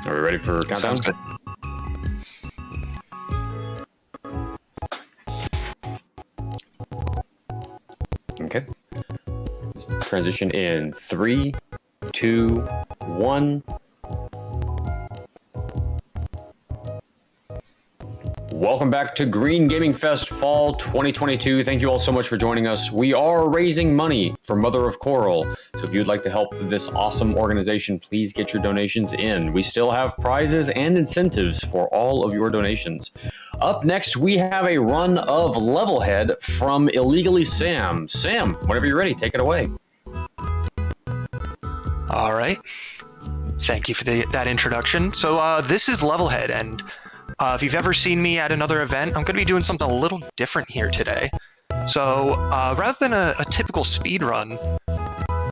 Are we ready for countdown? Sounds good. Okay. Transition in 3, 2, 1. Welcome back to Green Gaming Fest Fall 2022. Thank you all so much for joining us. We are raising money for Mother of Coral. So if you'd like to help this awesome organization, please get your donations in. We still have prizes and incentives for all of your donations. Up next, we have a run of Levelhead from IllegallySam. Sam, whenever you're ready, take it away. All right. Thank you for that introduction. So this is Levelhead, and if you've ever seen me at another event, I'm going to be doing something a little different here today. So rather than a typical speed run,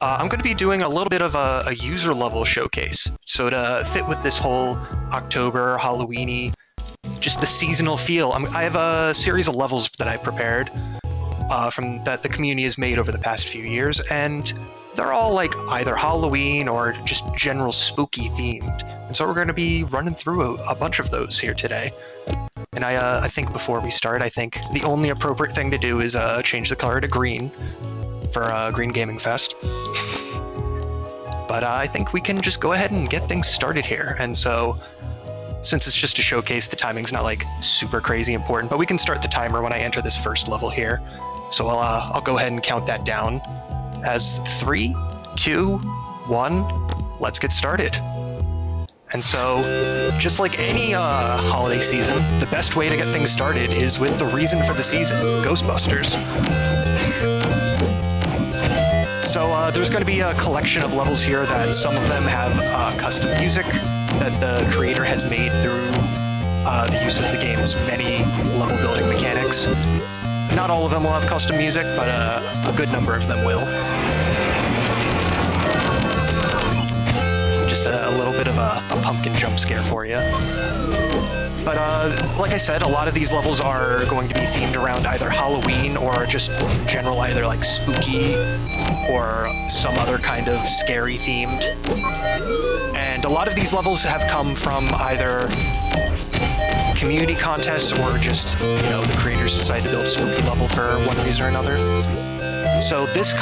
I'm going to be doing a little bit of a user level showcase. So to fit with this whole October, Halloween-y, just the seasonal feel, I have a series of levels that I prepared from that the community has made over the past few years, and they're all like either Halloween or just general spooky themed. And so we're going to be running through a bunch of those here today. And I think before we start, I think the only appropriate thing to do is change the color to green for Green Gaming Fest. But I think we can just go ahead and get things started here. And so since it's just a showcase, the timing's not like super crazy important, but we can start the timer when I enter this first level here. So I'll go ahead and count that down as 3, 2, 1, let's get started. And so, just like any holiday season, the best way to get things started is with the reason for the season, Ghostbusters. So there's going to be a collection of levels here that some of them have custom music that the creator has made through the use of the game's many level building mechanics. Not all of them will have custom music, but a good number of them will. Just a little bit of a pumpkin jump scare for you. But like I said, a lot of these levels are going to be themed around either Halloween or just in general either like spooky or some other kind of scary themed. And a lot of these levels have come from either community contests or just, the creators decided to build a spooky level for one reason or another. So this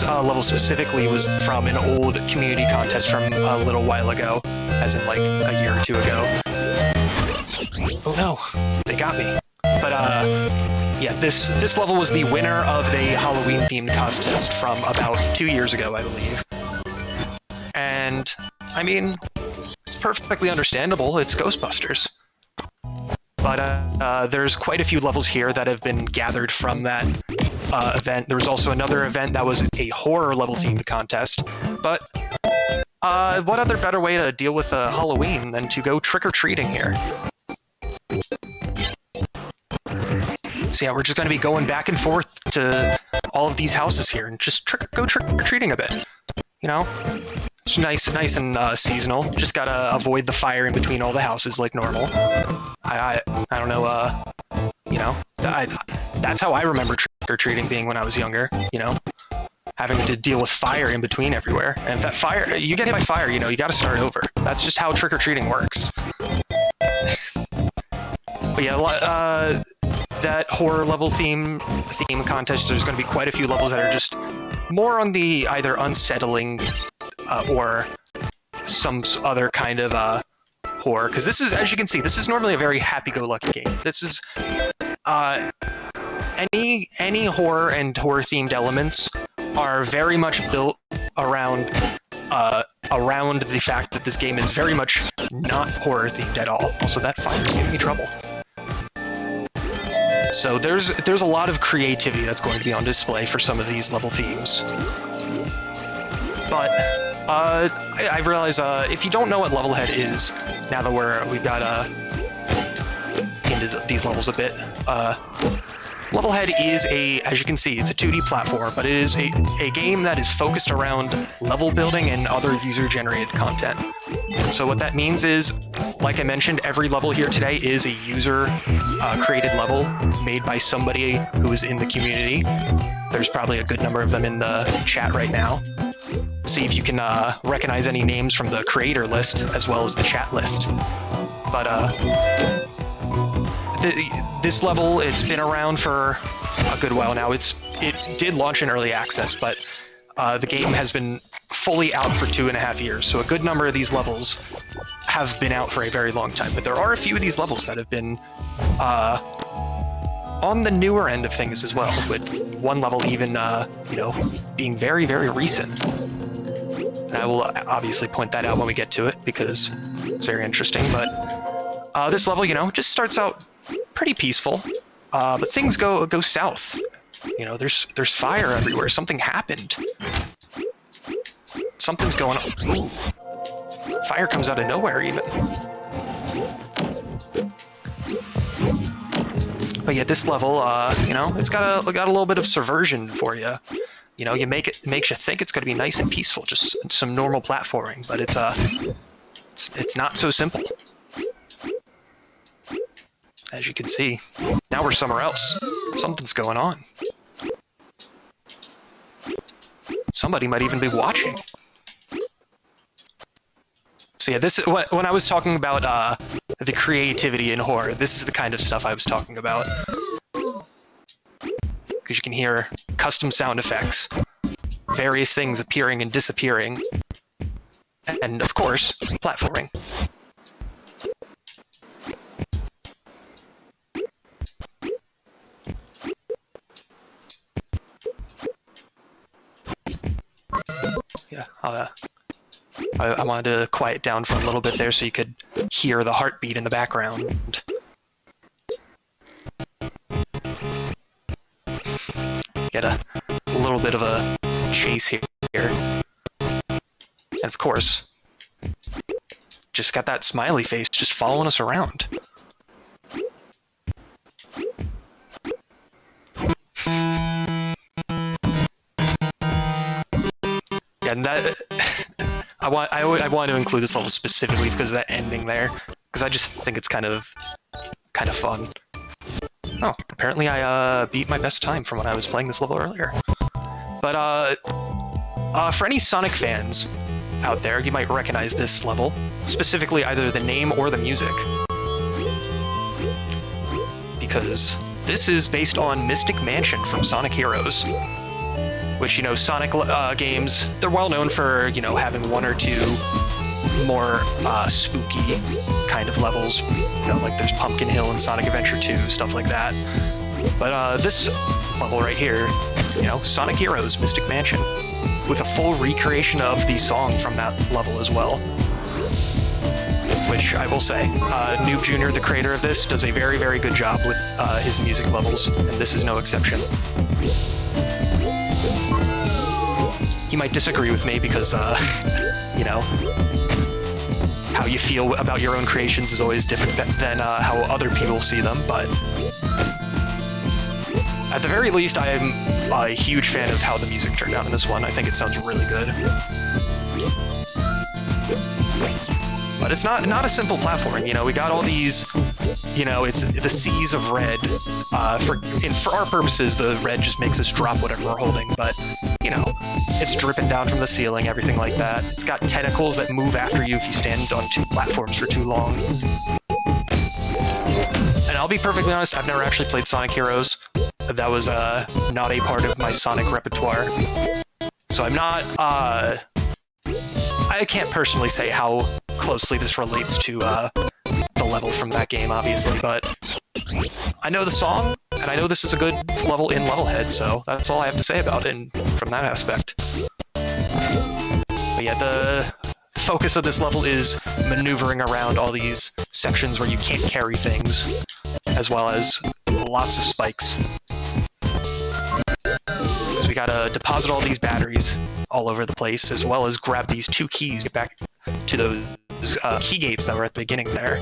level specifically was from an old community contest from a little while ago, as in like a year or two ago. Oh no, they got me. But yeah, this level was the winner of the Halloween-themed contest from about 2 years ago, I believe. And, I mean, it's perfectly understandable, it's Ghostbusters. But there's quite a few levels here that have been gathered from that event. There was also another event that was a horror level themed contest. But what other better way to deal with Halloween than to go trick-or-treating here? So yeah, we're just going to be going back and forth to all of these houses here and just go trick-or-treating a bit. It's nice and seasonal. Just gotta avoid the fire in between all the houses like normal. I don't know, that's how I remember trick-or-treating being when I was younger, having to deal with fire in between everywhere. And if that fire, you get hit by fire, you gotta start over. That's just how trick-or-treating works. But yeah, that horror level theme contest, there's gonna be quite a few levels that are just more on the either unsettling or some other kind of horror, because this is, as you can see, this is normally a very happy-go-lucky game. This is any horror and horror-themed elements are very much built around the fact that this game is very much not horror-themed at all. Also, that fire is giving me trouble. So there's a lot of creativity that's going to be on display for some of these level themes. But I realize if you don't know what Levelhead is, now that we've got into these levels a bit, Levelhead is as you can see, it's a 2D platform, but it is a game that is focused around level building and other user-generated content. So what that means is, like I mentioned, every level here today is a user-created level made by somebody who is in the community. There's probably a good number of them in the chat right now. see if you can recognize any names from the creator list as well as the chat list. But this level, it's been around for a good while now. It did launch in early access, but the game has been fully out for 2.5 years. So a good number of these levels have been out for a very long time. But there are a few of these levels that have been on the newer end of things as well, with one level even, being very, very recent. And I will obviously point that out when we get to it because it's very interesting. But this level, just starts out pretty peaceful, but things go south. There's fire everywhere. Something happened. Something's going on. Ooh. Fire comes out of nowhere even. But yeah, this level, it's got a little bit of subversion for you. It makes you think it's going to be nice and peaceful, just some normal platforming, but it's not so simple. As you can see, now we're somewhere else. Something's going on. Somebody might even be watching. So yeah, when I was talking about the creativity in horror, this is the kind of stuff I was talking about. Because you can hear custom sound effects, various things appearing and disappearing, and of course, platforming. Yeah, I wanted to quiet down for a little bit there so you could hear the heartbeat in the background. Get a little bit of a chase here. And of course, just got that smiley face just following us around. Yeah, and that I want to include this level specifically because of that ending there, because I just think it's kind of fun. Oh, apparently I beat my best time from when I was playing this level earlier. But for any Sonic fans out there, you might recognize this level, specifically either the name or the music, because this is based on Mystic Mansion from Sonic Heroes. Which, Sonic games, they're well known for, having one or two more spooky kind of levels. Like there's Pumpkin Hill and Sonic Adventure 2, stuff like that. But this level right here, Sonic Heroes, Mystic Mansion, with a full recreation of the song from that level as well. Which I will say, Noob Jr., the creator of this, does a very, very good job with his music levels, and this is no exception. You might disagree with me because, how you feel about your own creations is always different than how other people see them, but at the very least, I am a huge fan of how the music turned out in this one. I think it sounds really good. But it's not a simple platforming, we got all these, it's the seas of red. For our purposes, the red just makes us drop whatever we're holding, but, it's dripping down from the ceiling, everything like that. It's got tentacles that move after you if you stand on two platforms for too long. And I'll be perfectly honest, I've never actually played Sonic Heroes. That was not a part of my Sonic repertoire. So I'm not, I can't personally say how closely this relates to the level from that game, obviously, but I know the song, and I know this is a good level in Levelhead, so that's all I have to say about it from that aspect. But yeah, the focus of this level is maneuvering around all these sections where you can't carry things, as well as lots of spikes. So we gotta deposit all these batteries all over the place, as well as grab these 2 keys to get back to those key gates that were at the beginning there.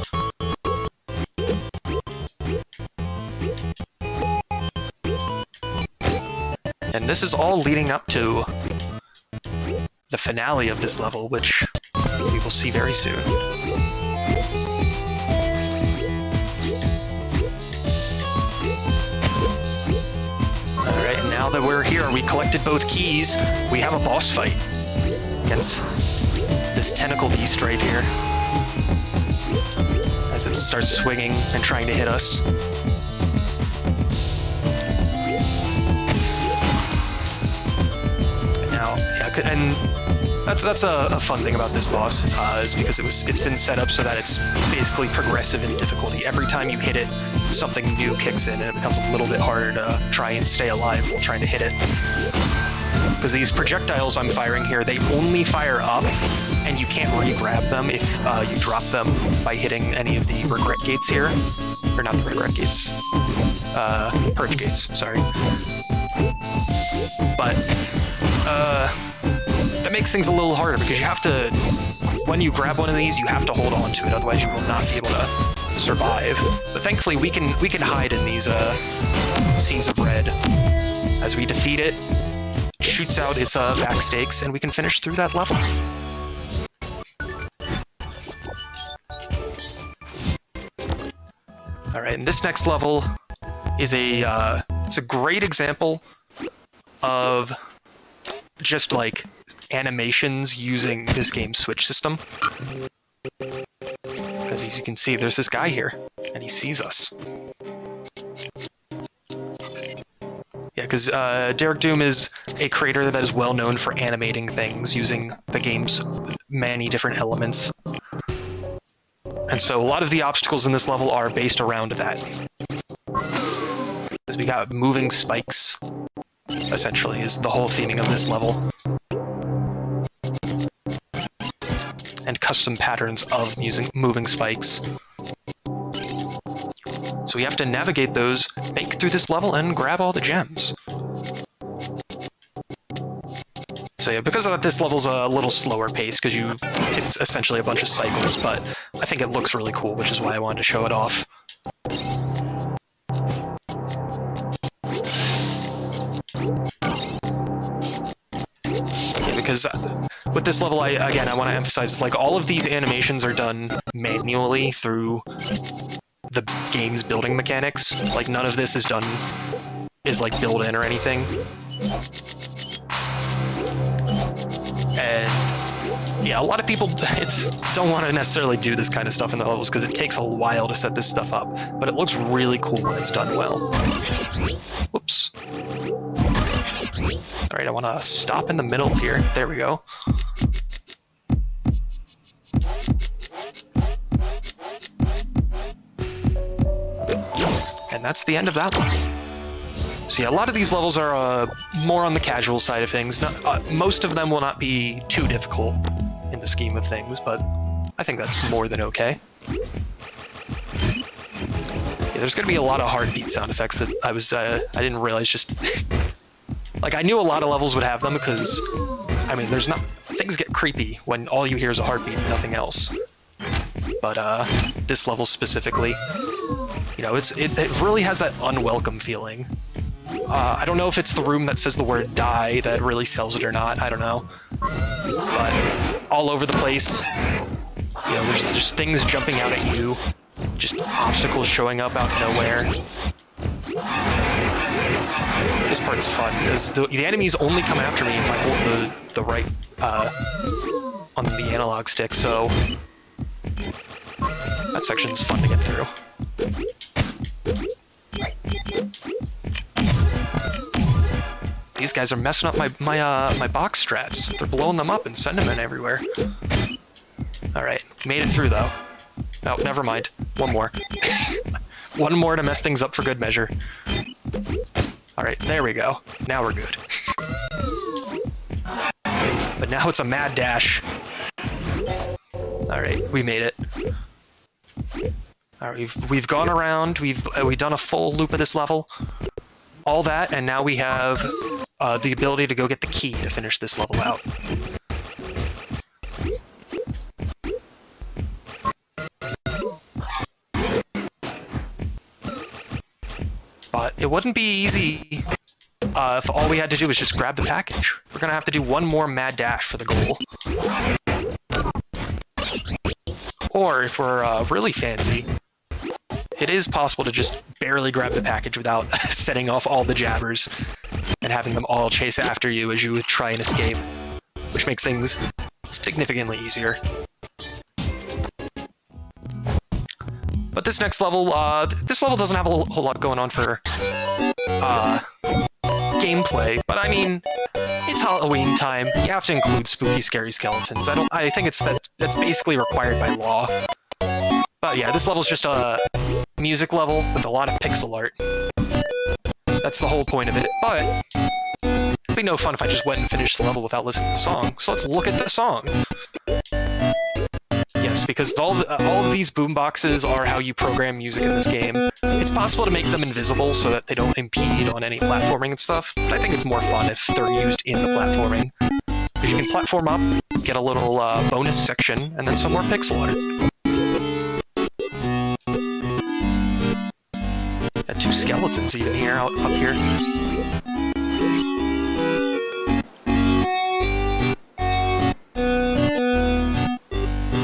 And this is all leading up to the finale of this level, which we will see very soon. Alright, now that we're here, we collected both keys, we have a boss fight. against this tentacle beast right here as it starts swinging and trying to hit us. And now, yeah, and that's a fun thing about this boss, is because it's been set up so that it's basically progressive in difficulty. Every time you hit it, something new kicks in, and it becomes a little bit harder to try and stay alive while trying to hit it. Because these projectiles I'm firing here, they only fire up, and you can't re-grab them if you drop them by hitting any of the regret gates here. Or not the regret gates. Purge gates, sorry. But, that makes things a little harder, because you have to, when you grab one of these, you have to hold on to it, otherwise you will not be able to survive. But thankfully, we can hide in these seas of red. As we defeat it, shoots out its back stakes, and we can finish through that level. All right, and this next level is it's a great example of just like animations using this game's switch system. Because as you can see, there's this guy here, and he sees us. Yeah, because Derek Doom is a creator that is well known for animating things using the game's many different elements. And so a lot of the obstacles in this level are based around that. Because we got moving spikes, essentially, is the whole theming of this level. And custom patterns of moving spikes. So we have to navigate those, make it through this level, and grab all the gems. So yeah, because of that, this level's a little slower pace, because it's essentially a bunch of cycles, but I think it looks really cool, which is why I wanted to show it off. Yeah, because with this level, I want to emphasize, it's like all of these animations are done manually through the game's building mechanics. Like, none of this is like built in or anything. And yeah, a lot of people don't want to necessarily do this kind of stuff in the levels because it takes a while to set this stuff up, but it looks really cool when it's done well. Whoops. All right, I want to stop in the middle here. There we go. And that's the end of that one. So yeah, a lot of these levels are more on the casual side of things. Most of them will not be too difficult in the scheme of things, but I think that's more than okay. Yeah, there's going to be a lot of heartbeat sound effects that I didn't realize just... like, I knew a lot of levels would have them because, I mean, things get creepy when all you hear is a heartbeat and nothing else. But this level specifically, you know, it really has that unwelcome feeling. I don't know if it's the room that says the word die that really sells it or not, I don't know. But all over the place, you know, there's just things jumping out at you, just obstacles showing up out of nowhere. This part's fun, because the enemies only come after me if I hold the right, on the analog stick, so that section's fun to get through. These guys are messing up my box strats. They're blowing them up and sending them everywhere. Alright, made it through though. Oh, never mind. One more. One more to mess things up for good measure. Alright, there we go. Now we're good. But now it's a mad dash. Alright, we made it. Alright, we've gone around, we've done a full loop of this level. All that, and now we have the ability to go get the key to finish this level out. But it wouldn't be easy if all we had to do was just grab the package. We're gonna have to do one more mad dash for the goal. Or if we're really fancy, it is possible to just barely grab the package without setting off all the jabbers and having them all chase after you as you try and escape, which makes things significantly easier. But this next level, doesn't have a whole lot going on for gameplay. But I mean, it's Halloween time. You have to include spooky, scary skeletons. I think that's basically required by law. But yeah, this level's just a music level with a lot of pixel art. That's the whole point of it. But it'd be no fun if I just went and finished the level without listening to the song. So let's look at the song. Yes, because all of these boomboxes are how you program music in this game. It's possible to make them invisible so that they don't impede on any platforming and stuff, but I think it's more fun if they're used in the platforming. Because you can platform up, get a little bonus section, and then some more pixel art. Got two skeletons even here, up here.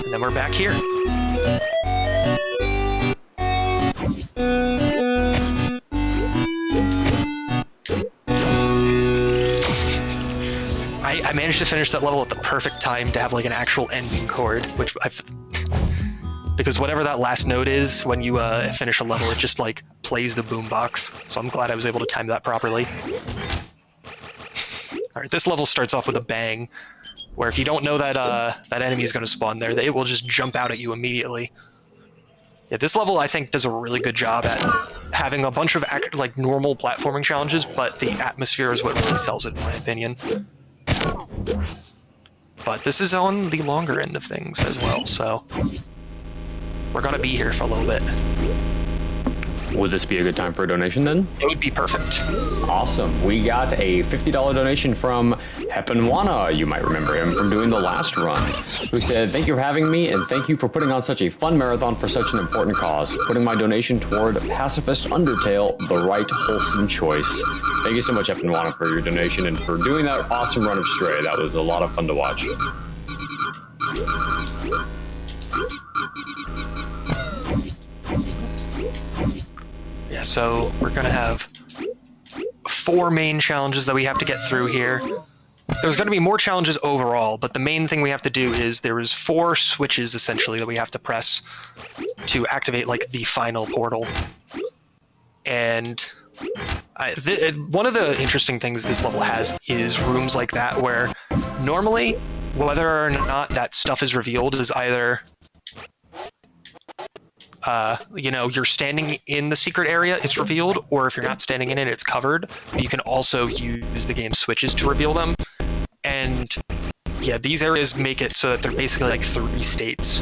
And then we're back here. I managed to finish that level at the perfect time to have like an actual ending chord, which because whatever that last note is when you finish a level, it just like plays the boombox. So I'm glad I was able to time that properly. All right, this level starts off with a bang, where if you don't know that that enemy is going to spawn there, they will just jump out at you immediately. Yeah, this level I think does a really good job at having a bunch of like normal platforming challenges, but the atmosphere is what really sells it, in my opinion. But this is on the longer end of things as well, so we're gonna be here for a little bit. Would this be a good time for a donation then? It would be perfect. Awesome. We got a $50 donation from Hepenwana. You might remember him from doing the last run. Who said, "Thank you for having me, and thank you for putting on such a fun marathon for such an important cause. Putting my donation toward Pacifist Undertale, the right wholesome choice." Thank you so much, Hepenwana, for your donation and for doing that awesome run of Stray. That was a lot of fun to watch. Yeah, so we're gonna have 4 main challenges that we have to get through here. There's gonna be more challenges overall, but the main thing we have to do is there is 4 switches essentially that we have to press to activate like the final portal. And one of the interesting things this level has is rooms like that where normally whether or not that stuff is revealed is either you know, you're standing in the secret area, it's revealed, or if you're not standing in it, it's covered. But you can also use the game's switches to reveal them. And yeah, these areas make it so that they're basically like 3 states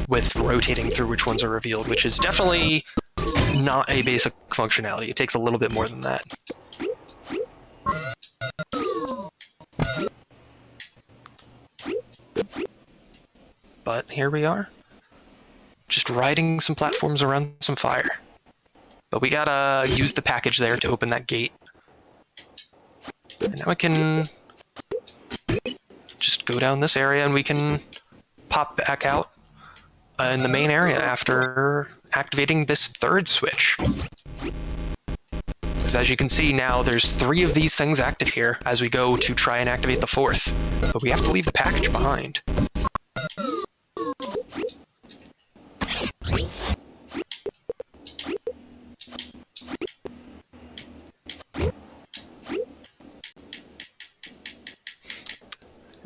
with rotating through which ones are revealed, which is definitely not a basic functionality. It takes a little bit more than that. But here we are. Just riding some platforms around some fire. But we gotta use the package there to open that gate. And now we can just go down this area and we can pop back out in the main area after activating this 3rd switch. Because as you can see now, there's 3 of these things active here as we go to try and activate the 4th. But we have to leave the package behind.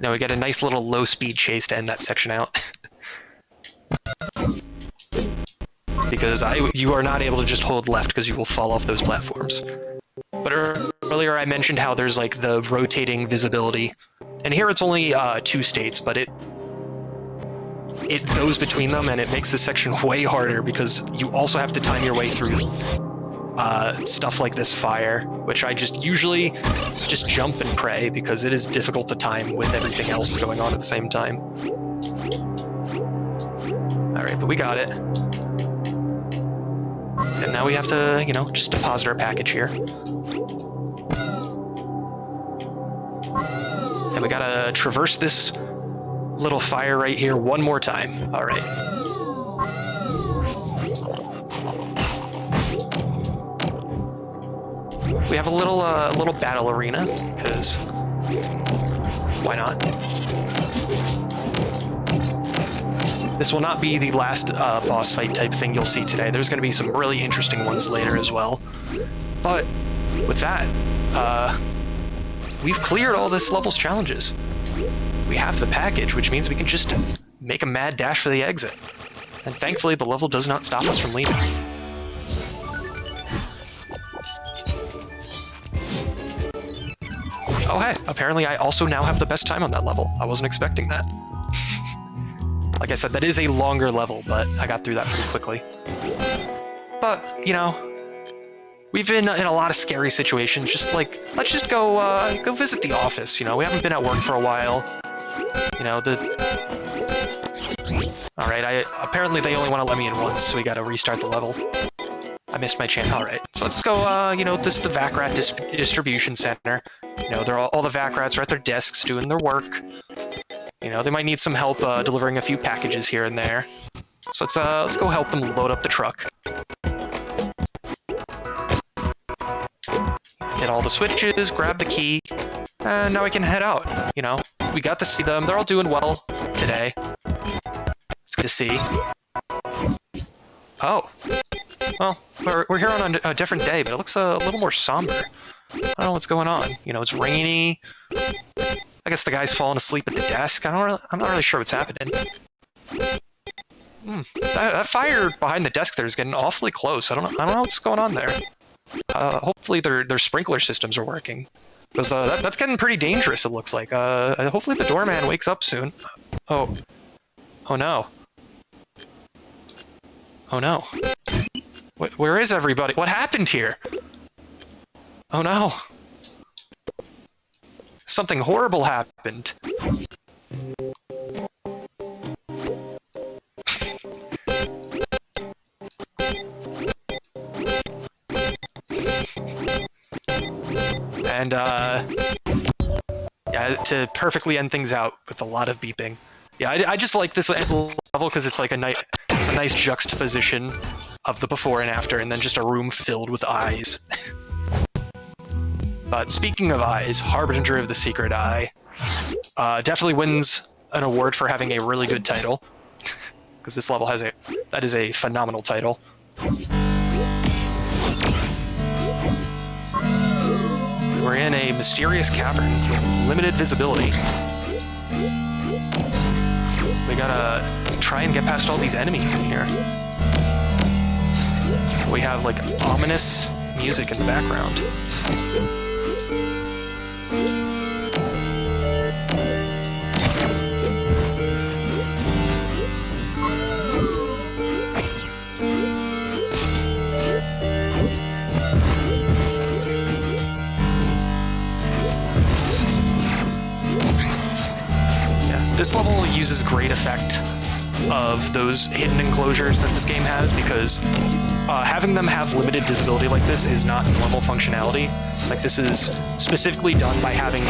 Now we get a nice little low-speed chase to end that section out. Because you are not able to just hold left because you will fall off those platforms. But earlier I mentioned how there's like the rotating visibility. And here it's only 2 states, but it goes between them and it makes this section way harder because you also have to time your way through stuff like this fire, which I usually just jump and pray because it is difficult to time with everything else going on at the same time. Alright, but we got it. And now we have to, you know, just deposit our package here. And we gotta traverse this little fire right here one more time. Alright. We have a little battle arena, because why not? this will not be the last boss fight type thing you'll see today. There's going to be some really interesting ones later as well. But with that, we've cleared all this level's challenges. We have the package, which means we can just make a mad dash for the exit. And thankfully, the level does not stop us from leaving. Oh hey, apparently I also now have the best time on that level. I wasn't expecting that. Like I said, that is a longer level, but I got through that pretty quickly. But, you know, we've been in a lot of scary situations. Just like, let's just go visit the office, you know? We haven't been at work for a while. You know, Alright, apparently they only want to let me in once, so we gotta restart the level. I missed my chance. Alright, so let's go, you know, this is the Vakrat distribution center. You know, all the Vakrats are at their desks doing their work. You know, they might need some help delivering a few packages here and there. So let's go help them load up the truck. Hit all the switches, grab the key, and now we can head out. You know, we got to see them. They're all doing well today. It's good to see. Oh. Well, we're here on a different day, but it looks a little more somber. I don't know what's going on. You know, it's rainy. I guess the guy's falling asleep at the desk. I'm not really sure what's happening. That fire behind the desk there is getting awfully close. I don't know what's going on there. Hopefully their sprinkler systems are working. Because that's getting pretty dangerous, it looks like. Hopefully the doorman wakes up soon. Oh. Oh no. Oh no. Where is everybody? What happened here? Oh no. Something horrible happened. And, yeah, to perfectly end things out with a lot of beeping. Yeah, I just like this level because it's like a nice juxtaposition of the before and after, and then just a room filled with eyes. But speaking of eyes, Harbinger of the Secret Eye definitely wins an award for having a really good title, because this level that is a phenomenal title. We're in a mysterious cavern with limited visibility. We gotta try and get past all these enemies in here. We have like ominous music in the background. This level uses great effect of those hidden enclosures that this game has, because having them have limited visibility like this is not normal functionality. Like, this is specifically done by having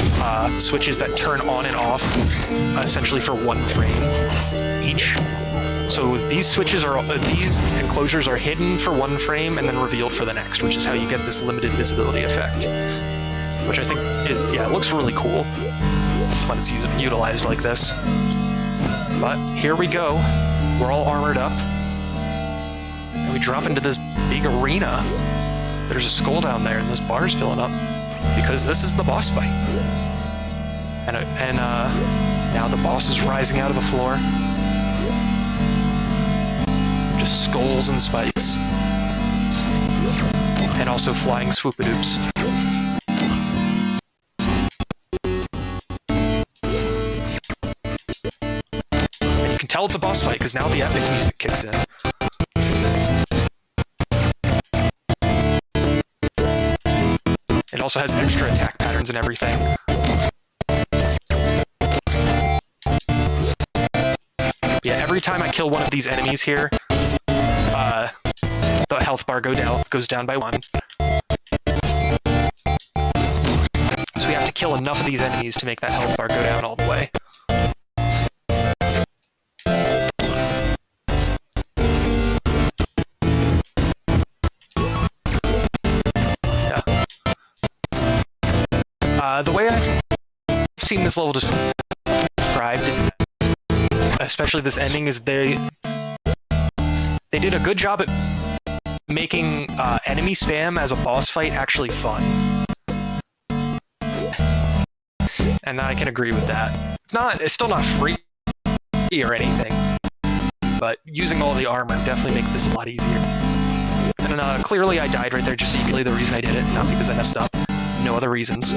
switches that turn on and off essentially for 1 frame each. So these enclosures are hidden for 1 frame and then revealed for the next, which is how you get this limited visibility effect. Which I think, it looks really cool when it's utilized like this. But here we go. We're all armored up. And we drop into this big arena. There's a skull down there, and this bar's filling up. Because this is the boss fight. And now the boss is rising out of the floor. Just skulls and spikes. And also flying swoopadoops. Tell it's a boss fight, because now the epic music kicks in. It also has extra attack patterns and everything. Yeah, every time I kill one of these enemies here, the health bar goes down by 1. So we have to kill enough of these enemies to make that health bar go down all the way. The way I've seen this level described, especially this ending, is they did a good job at making enemy spam as a boss fight actually fun. And I can agree with that. It's still not free or anything, but using all the armor definitely makes this a lot easier. And clearly I died right there just equally the reason I did it, not because I messed up. No other reasons.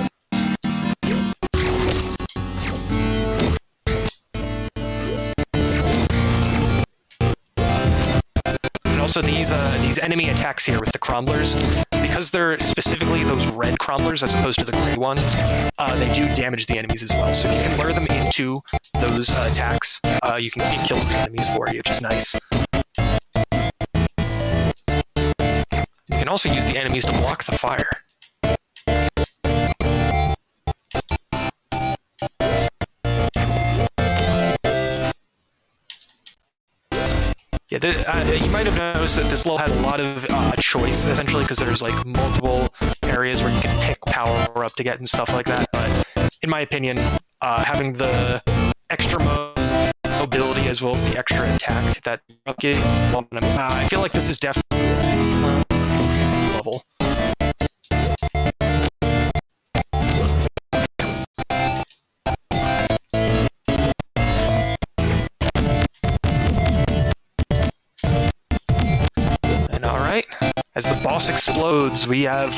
And also these enemy attacks here with the crumblers, because they're specifically those red crumblers as opposed to the gray ones, they do damage the enemies as well. So if you can lure them into those attacks, it kills the enemies for you, which is nice. You can also use the enemies to block the fire. Yeah, you might have noticed that this level has a lot of choice, essentially, because there's like multiple areas where you can pick power up to get and stuff like that. But in my opinion, having the extra mobility as well as the extra attack that I feel like this is definitely level. As the boss explodes, we have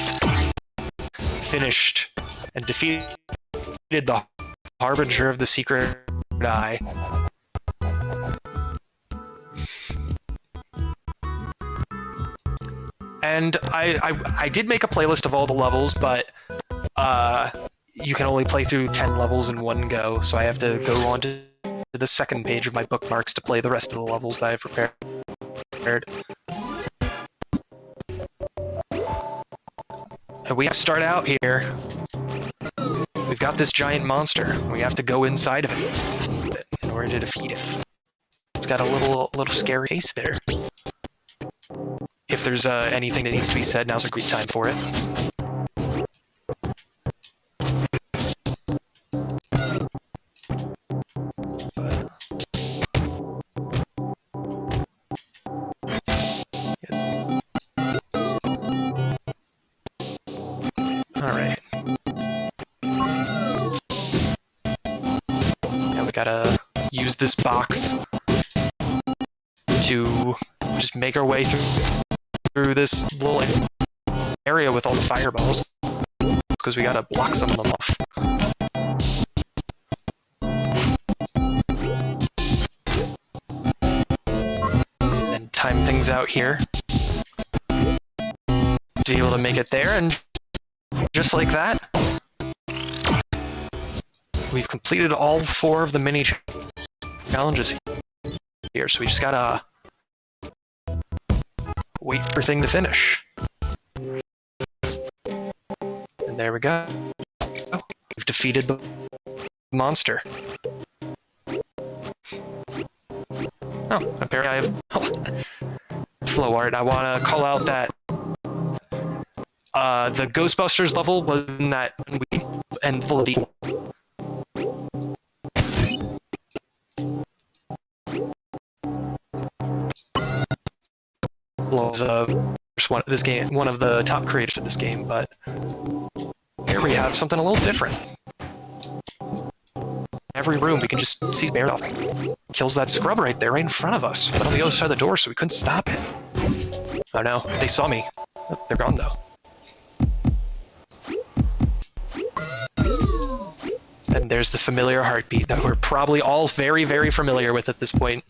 finished and defeated the Harbinger of the Secret Eye. And I did make a playlist of all the levels, but you can only play through 10 levels in one go, so I have to go on to the second page of my bookmarks to play the rest of the levels that I've prepared. And we have to start out here. We've got this giant monster. We have to go inside of it in order to defeat it. It's got a little scary face there. If there's anything that needs to be said, now's a great time for it. Alright. Now we gotta use this box to just make our way through this little area with all the fireballs, because we gotta block some of them off. And time things out here to be able to make it there, and just like that, we've completed all 4 of the mini challenges here, so we just gotta wait for thing to finish. And there we go. We've defeated the monster. Oh, apparently I have flow art. I want to call out that the Ghostbusters level was in that and full of the was one of the top creators for this game, but here we have something a little different. Every room we can just see bear off. Kills that scrub right there, right in front of us, but on the other side of the door, so we couldn't stop it. Oh no, they saw me. Oh, they're gone though. And there's the familiar heartbeat that we're probably all very, very familiar with at this point.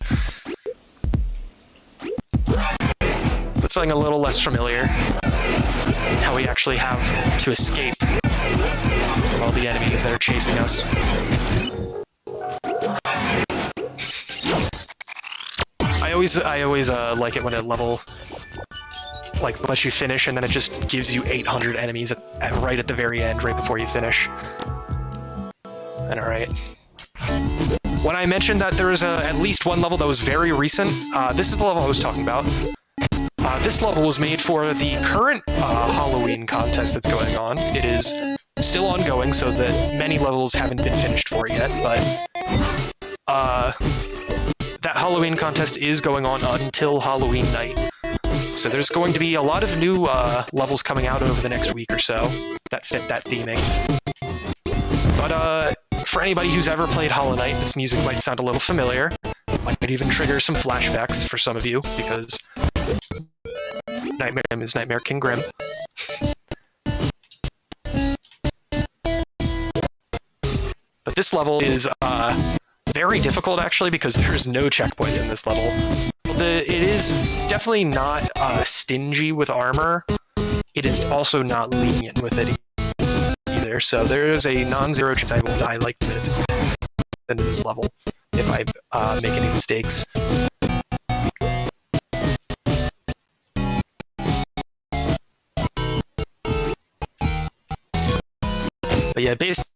But something a little less familiar, how we actually have to escape from all the enemies that are chasing us. I always like it when a level lets you finish and then it just gives you 800 enemies right at the very end, right before you finish. And alright. When I mentioned that there was at least one level that was very recent, this is the level I was talking about. This level was made for the current Halloween contest that's going on. It is still ongoing, so that many levels haven't been finished for yet, but Halloween contest is going on until Halloween night. So there's going to be a lot of new levels coming out over the next week or so that fit that theming. But for anybody who's ever played Hollow Knight, this music might sound a little familiar. Might even trigger some flashbacks for some of you, because Nightmare is Nightmare King Grim. But this level is very difficult, actually, because there's no checkpoints in this level. It is definitely not stingy with armor. It is also not lenient with it either. So there is a non-zero chance I will die like minutes into this level if I make any mistakes. But yeah, basically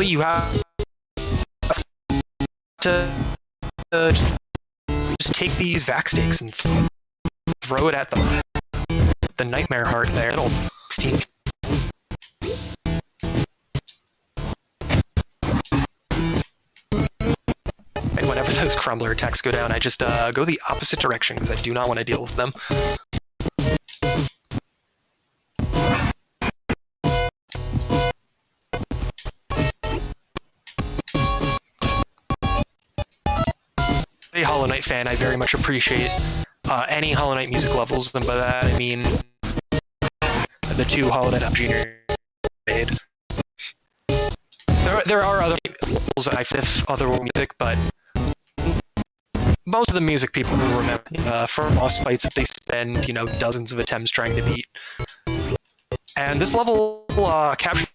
you have to just take these vac stakes and throw it at the nightmare heart there. It'll 16. And whenever those crumbler attacks go down, I just go the opposite direction because I do not want to deal with them. A Hollow Knight fan, I very much appreciate any Hollow Knight music levels, and by that I mean the two Hollow Knight Junior made. There are other levels that I fit other music, but most of the music people will remember for boss fights that they spend, dozens of attempts trying to beat. And this level captured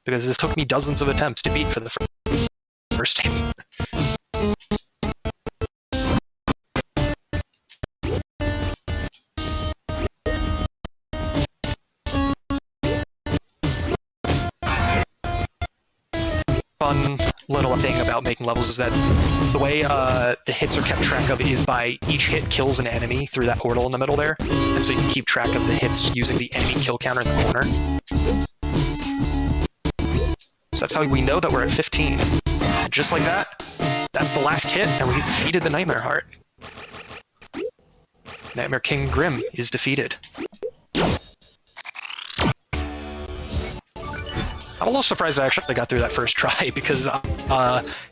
because this took me dozens of attempts to beat for the first time. Fun little thing about making levels is that the way the hits are kept track of is by each hit kills an enemy through that portal in the middle there, and so you can keep track of the hits using the enemy kill counter in the corner. So that's how we know that we're at 15. And just like that, that's the last hit, and we defeated the Nightmare Heart. Nightmare King Grim is defeated. I'm a little surprised I actually got through that first try, because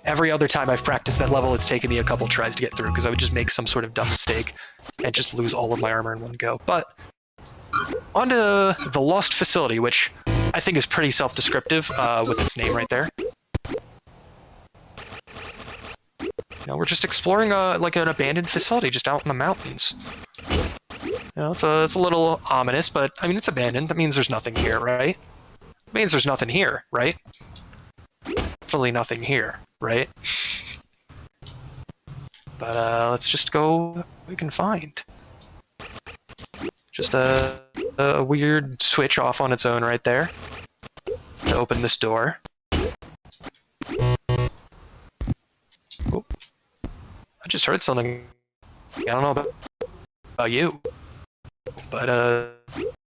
every other time I've practiced that level, it's taken me a couple tries to get through, because I would just make some sort of dumb mistake and just lose all of my armor in one go. But on to the Lost Facility, which I think is pretty self-descriptive with its name right there. We're just exploring like an abandoned facility just out in the mountains. It's a little ominous, but I mean, it's abandoned. That means there's nothing here, right? It means there's nothing here, right? Definitely nothing here, right? But let's just go what we can find. Just a weird switch off on its own right there to open this door. Oh. I just heard something. I don't know about you, but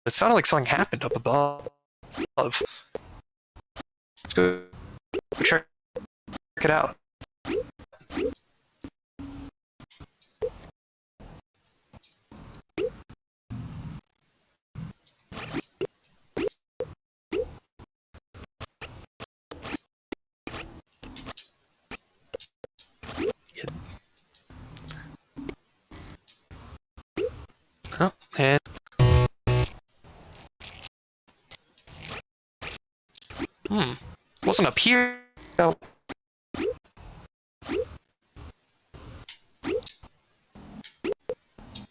it sounded like something happened up above. Let's go check it out. Oh, and wasn't up here. No.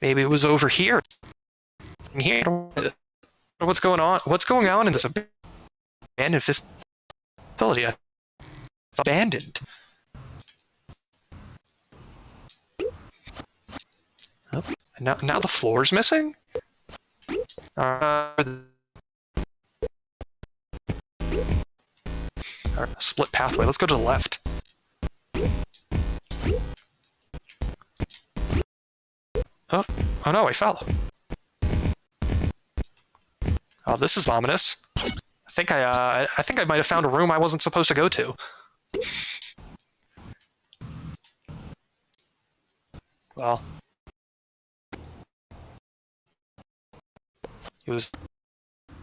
Maybe it was over here. Here. What's going on? What's going on in this abandoned facility? Abandoned. Oh, and now the floor's missing? Split pathway. Let's go to the left. Oh no, I fell. Oh, this is ominous. I think I might have found a room I wasn't supposed to go to. Well, it was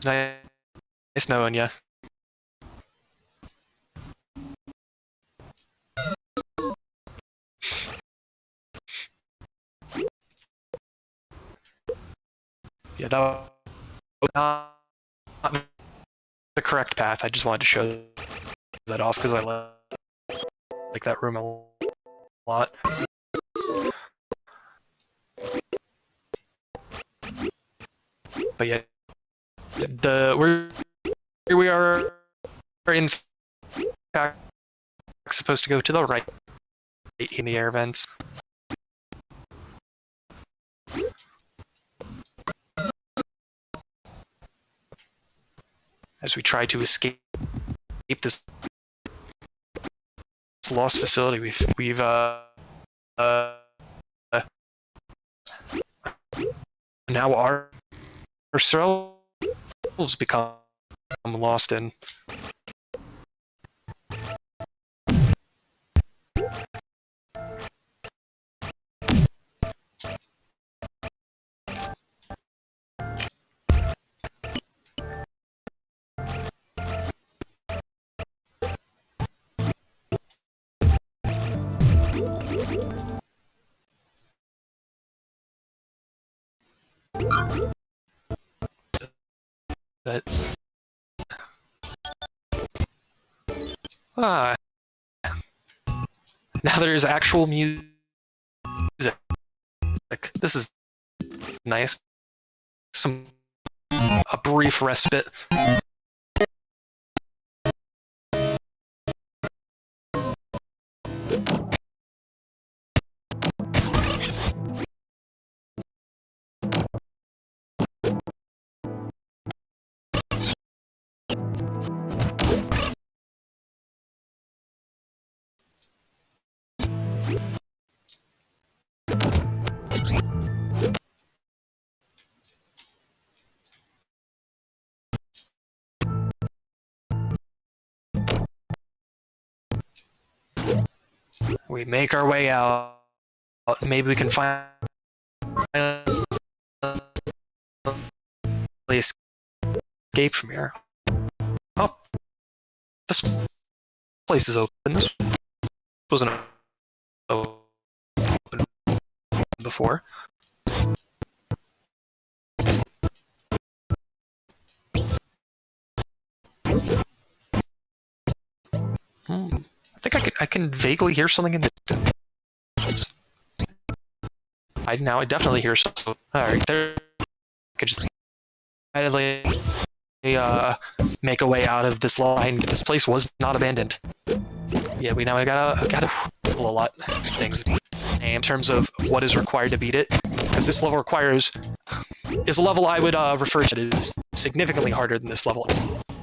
nice knowing you. Yeah, that was not the correct path. I just wanted to show that off because I like that room a lot. But yeah, we are in fact supposed to go to the right in the air vents. As we try to escape this lost facility, we've now ourselves become lost in. But now there's actual music. This is nice. A brief respite. We make our way out. Maybe we can finally escape from here. Oh, this place is open. This wasn't open before. I think I can vaguely hear something in the distance. I definitely hear something. All right, there. I could just make a way out of this line. This place was not abandoned. Yeah, we gotta pull a lot of things in terms of what is required to beat it, because this level is a level I would refer to as significantly harder than this level.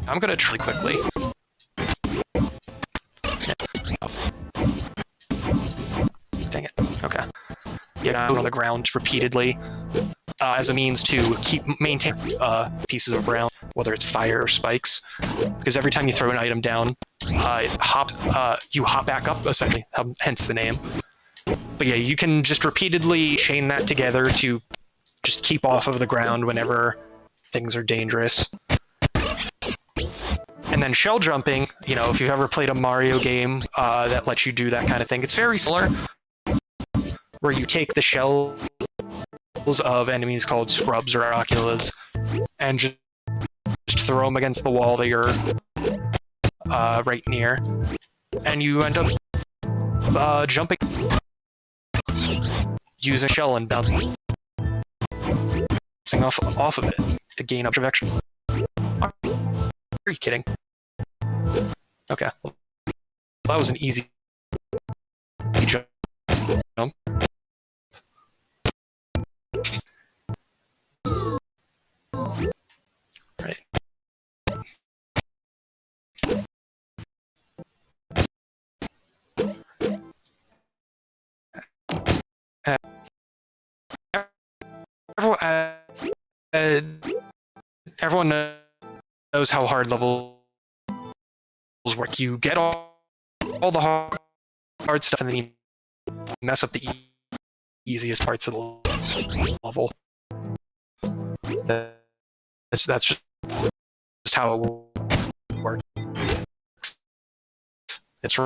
I'm gonna try quickly. Dang it. Okay. Yeah, on the ground repeatedly as a means to maintain pieces of ground, whether it's fire or spikes, because every time you throw an item down, you hop back up, essentially, hence the name. But yeah, you can just repeatedly chain that together to just keep off of the ground whenever things are dangerous. And then shell jumping, if you've ever played a Mario game that lets you do that kind of thing, it's very similar, where you take the shells of enemies called scrubs or oculas and just throw them against the wall that you're right near, and you end up jumping using a shell and bouncing off of it to gain up action. Are you kidding? Okay, well, that was an easy jump. Right. Everyone knows how hard levels work. You get all the hard stuff and then you mess up the easiest parts of the level. That's just how it works. It's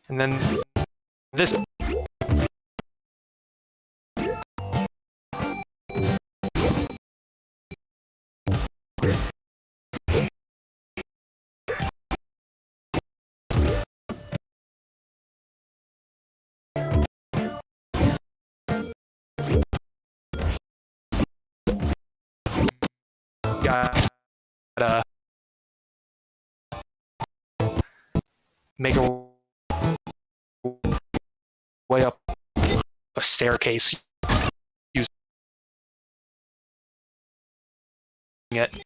and then this gotta make a way up a staircase using it.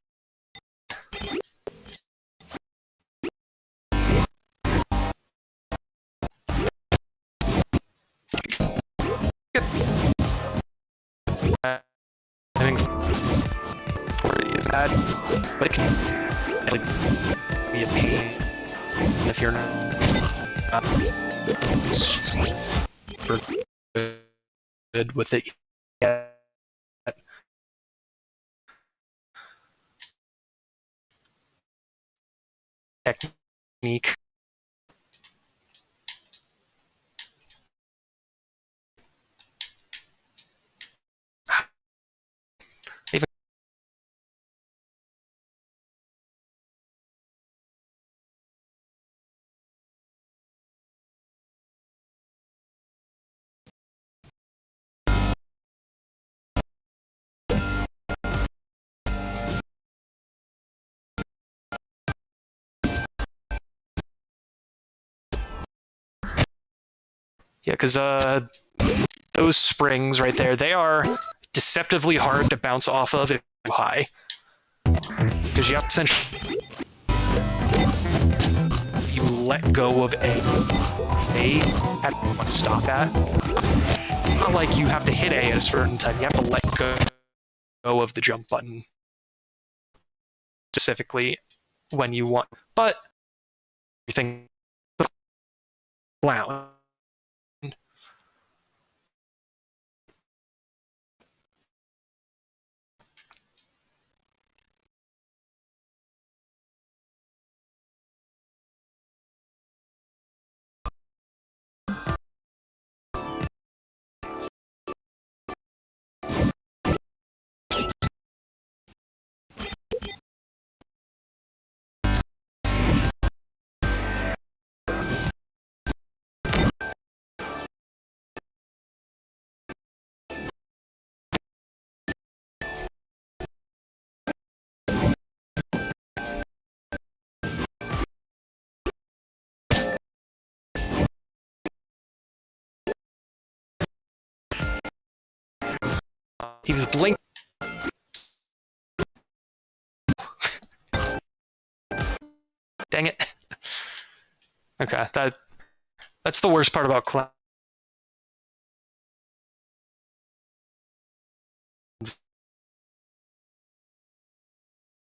I think is bad, but it can like, be a pain if you're not super good with it yet. Technique. Even yeah, because those springs right there, they are deceptively hard to bounce off of if you're too high. Because you have to essentially you let go of A at what stop at. It's not like you have to hit A at a certain time. You have to let go of the jump button specifically when you want. But you think loud. He was blinking. Dang it. Okay, that's the worst part about clowns.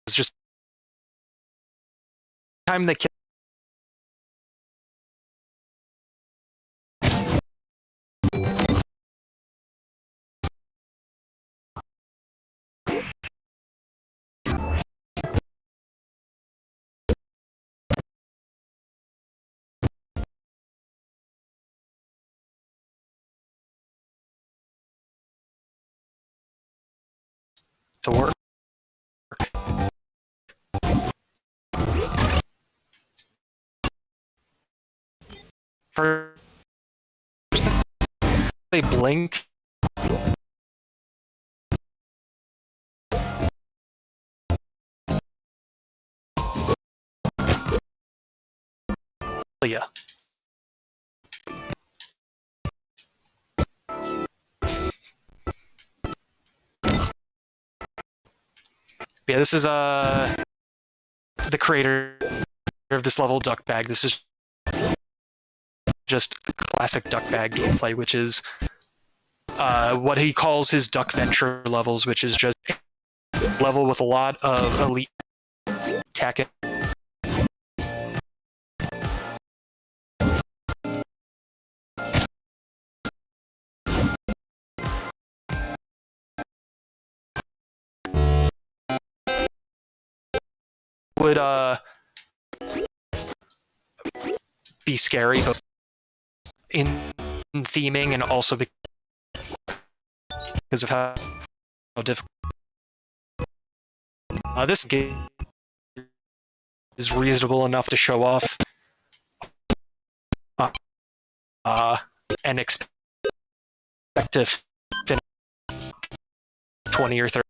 It's just time they kill. To work. First, they blink. Yeah. Yeah, this is the creator of this level, Duck Bag. This is just classic Duck Bag gameplay, which is what he calls his Duck Venture levels, which is just a level with a lot of elite tech. Would be scary, but in theming and also because of how difficult this game is reasonable enough to show off and expect to finish 20 or 30.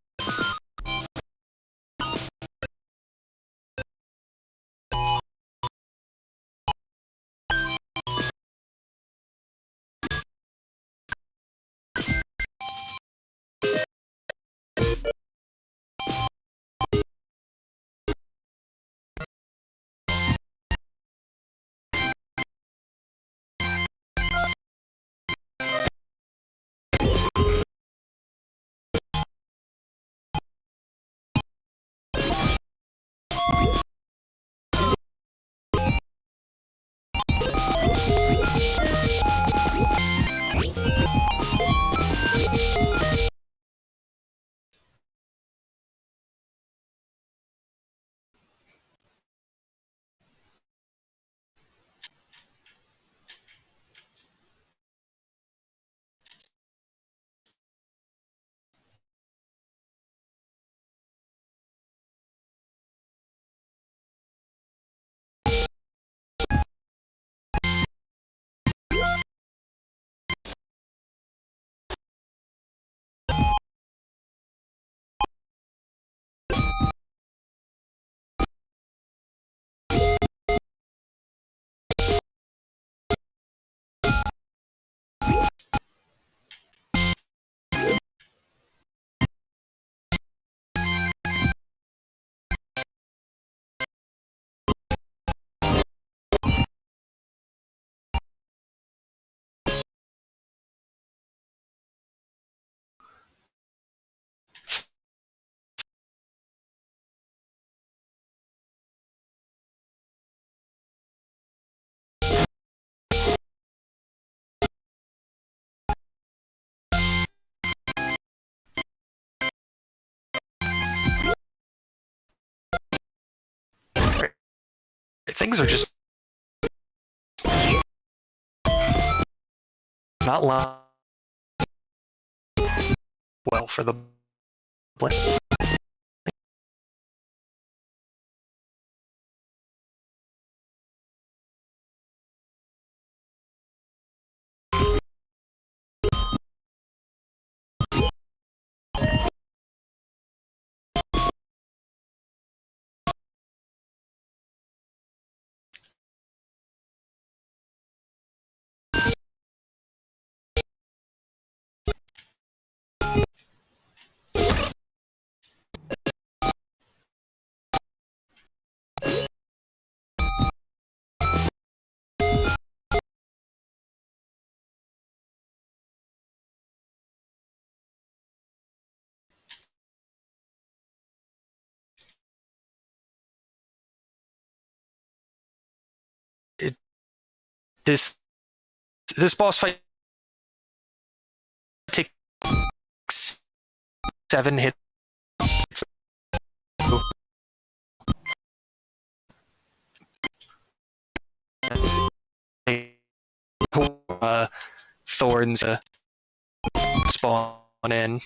Things are just not well for the play. It, this boss fight takes 7 hits. Thorns spawn in.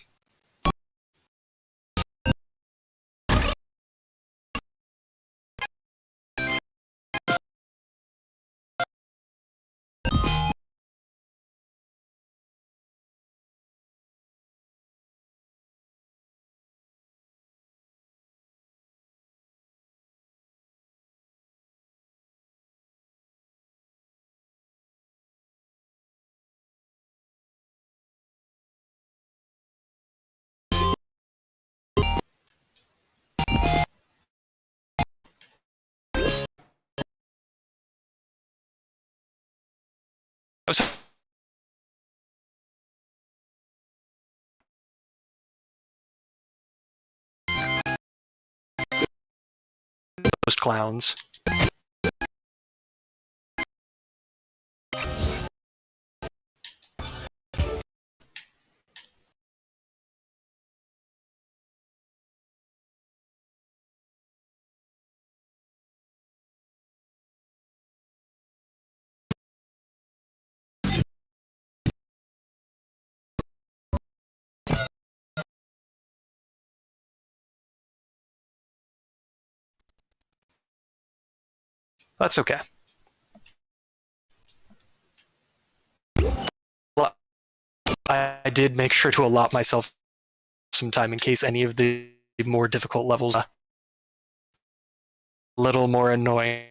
So those clowns. That's okay. Well, I did make sure to allot myself some time in case any of the more difficult levels a little more annoying.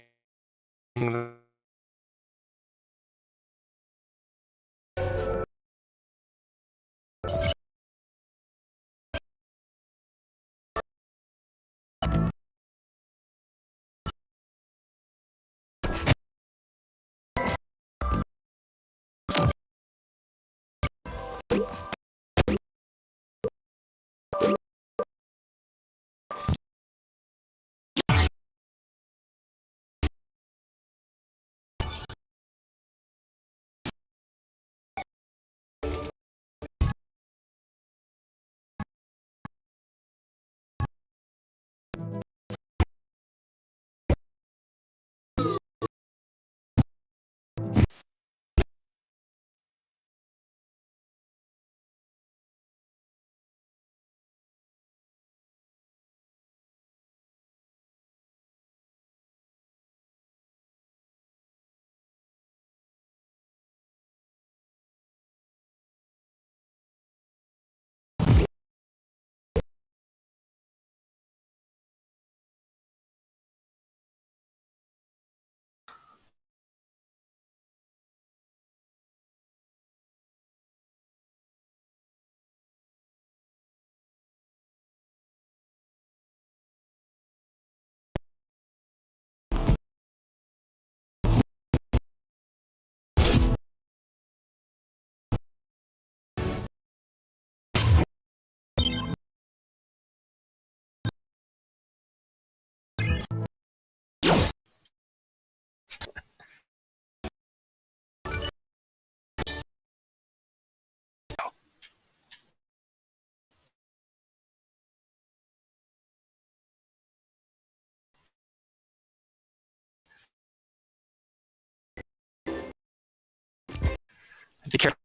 Be careful.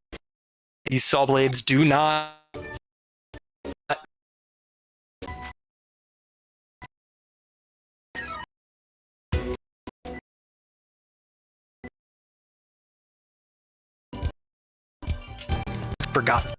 These saw blades do not. Forgot.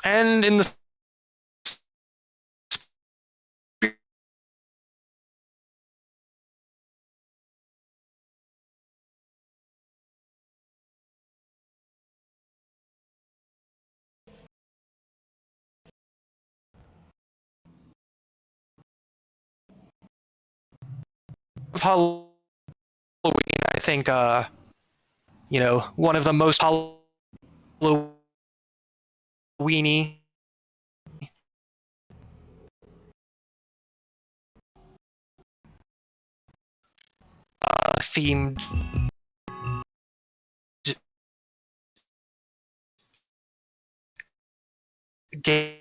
And in the of Halloween, I think one of the most Halloweeny themed game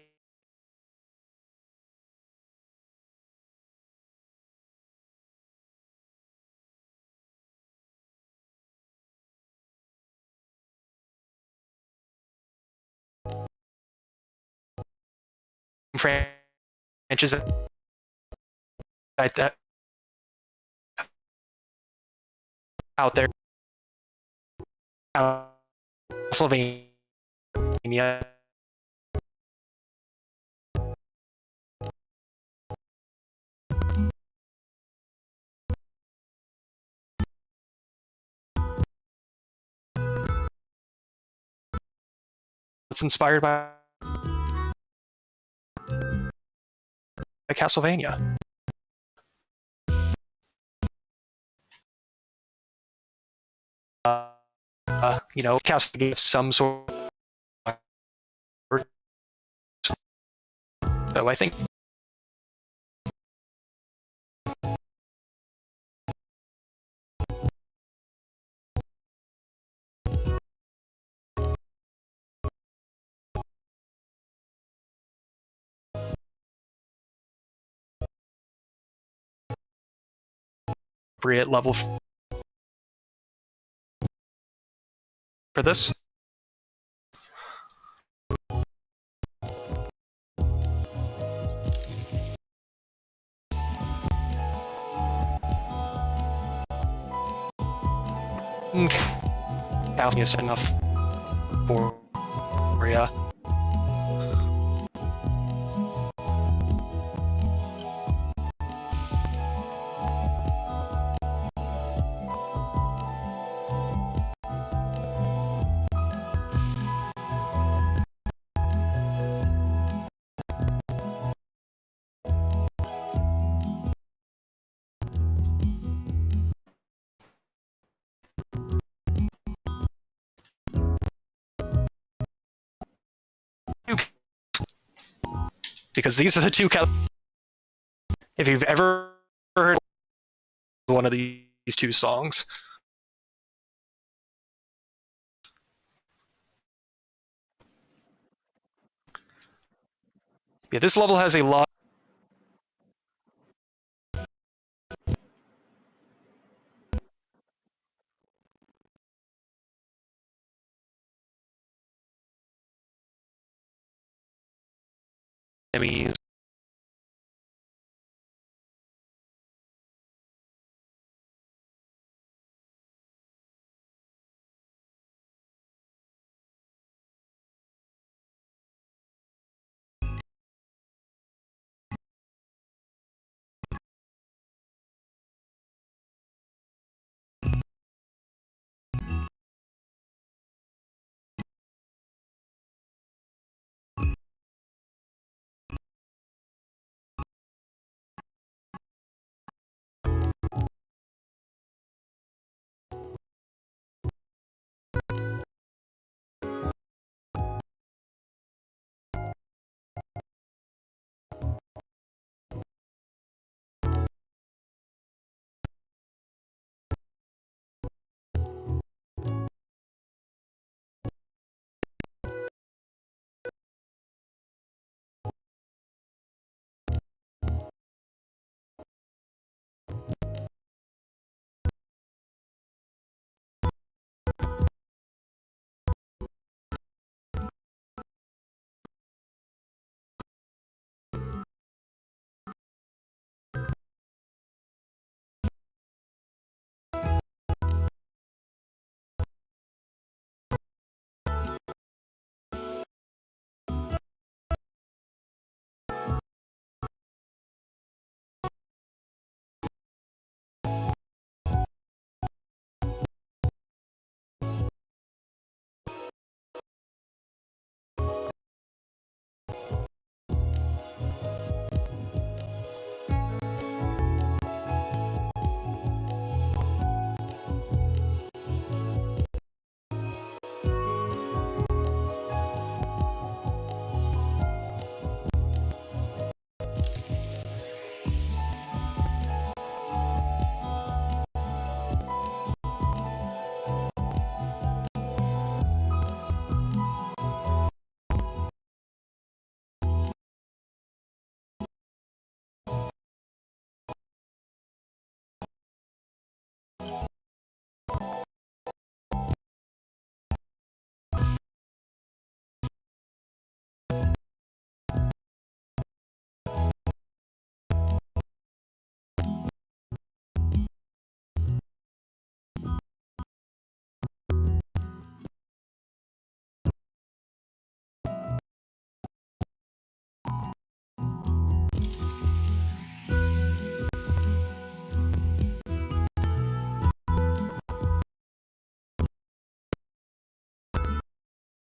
branches that out there. Pennsylvania. It's inspired by Castlevania. Castle gave some sort of. So I think appropriate level for this. California is enough for ya. Because these are the two. If you've ever heard one of these two songs, yeah, this level has a lot. Enemies